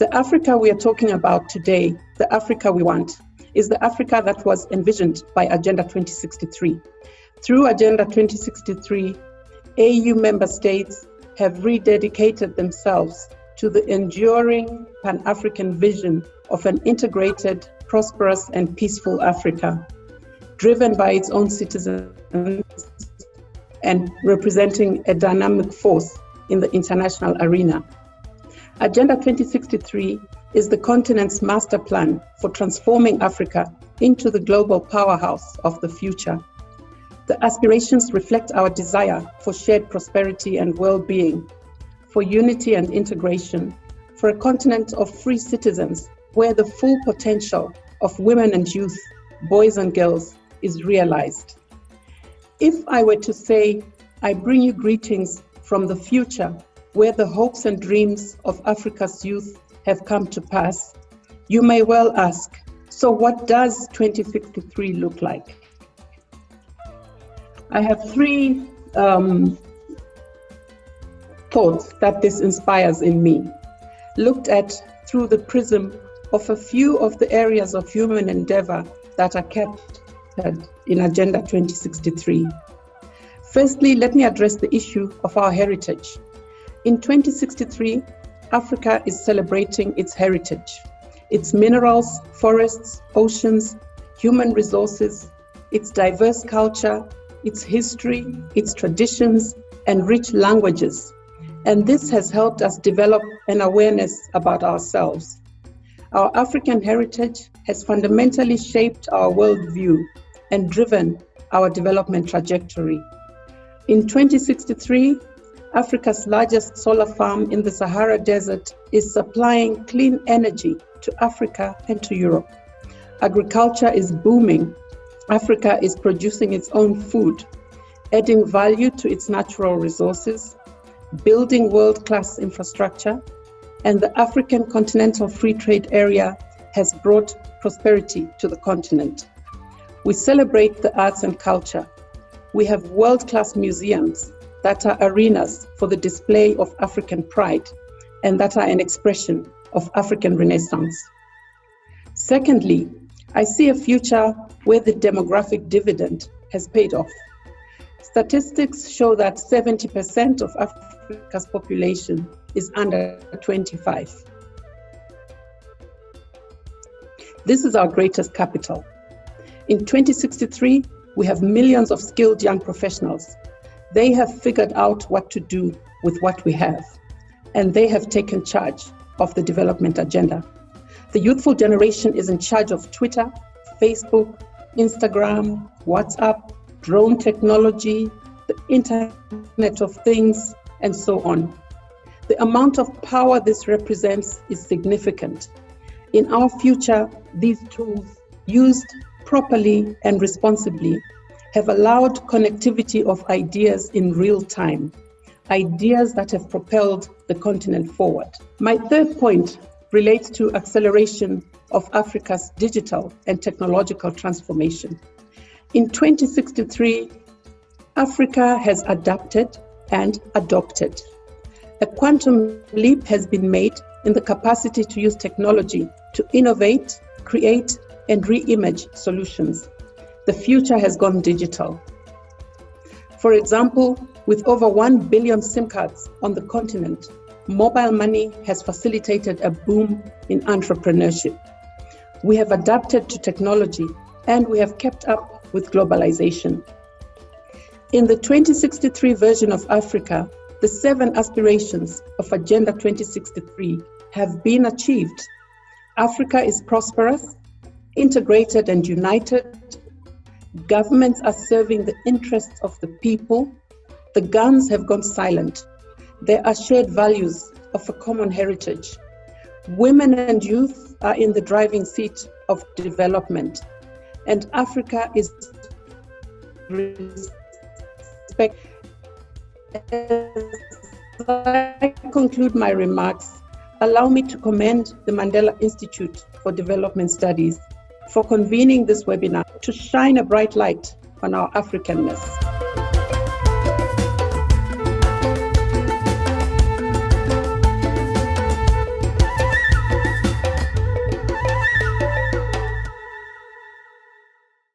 The Africa we are talking about today, the Africa we want, is the Africa that was envisioned by Agenda 2063. Through Agenda 2063, AU member states have rededicated themselves to the enduring Pan-African vision of an integrated, prosperous, and peaceful Africa, driven by its own citizens and representing a dynamic force in the international arena. Agenda 2063 is the continent's master plan for transforming Africa into the global powerhouse of the future. The aspirations reflect our desire for shared prosperity and well-being, for unity and integration, for a continent of free citizens where the full potential of women and youth, boys and girls, is realized. If I were to say, I bring you greetings from the future, where the hopes and dreams of Africa's youth have come to pass, you may well ask, so what does 2063 look like? I have three thoughts that this inspires in me, looked at through the prism of a few of the areas of human endeavor that are captured in Agenda 2063. Firstly, let me address the issue of our heritage. In 2063, Africa is celebrating its heritage, its minerals, forests, oceans, human resources, its diverse culture, its history, its traditions, and rich languages. And this has helped us develop an awareness about ourselves. Our African heritage has fundamentally shaped our worldview and driven our development trajectory. In 2063, Africa's largest solar farm in the Sahara Desert is supplying clean energy to Africa and to Europe. Agriculture is booming. Africa is producing its own food, adding value to its natural resources, building world-class infrastructure, and the African Continental Free Trade Area has brought prosperity to the continent. We celebrate the arts and culture. We have world-class museums that are arenas for the display of African pride and that are an expression of African Renaissance. Secondly, I see a future where the demographic dividend has paid off. Statistics show that 70% of Africa's population is under 25. This is our greatest capital. In 2063, we have millions of skilled young professionals. They have figured out what to do with what we have, and they have taken charge of the development agenda. The youthful generation is in charge of Twitter, Facebook, Instagram, WhatsApp, drone technology, the Internet of Things, and so on. The amount of power this represents is significant. In our future, these tools, used properly and responsibly, have allowed connectivity of ideas in real time, ideas that have propelled the continent forward. My third point relates to acceleration of Africa's digital and technological transformation. In 2063, Africa has adapted and adopted. A quantum leap has been made in the capacity to use technology to innovate, create, and re-image solutions. The future has gone digital. For example, with over 1 billion SIM cards on the continent, mobile money has facilitated a boom in entrepreneurship. We have adapted to technology and we have kept up with globalization. In the 2063 version of Africa, the 7 aspirations of Agenda 2063 have been achieved. Africa is prosperous, integrated and united. Governments are serving the interests of the people. The guns have gone silent. There are shared values of a common heritage. Women and youth are in the driving seat of development. And Africa is respect. As I conclude my remarks, allow me to commend the Mandela Institute for Development Studies for convening this webinar to shine a bright light on our Africanness.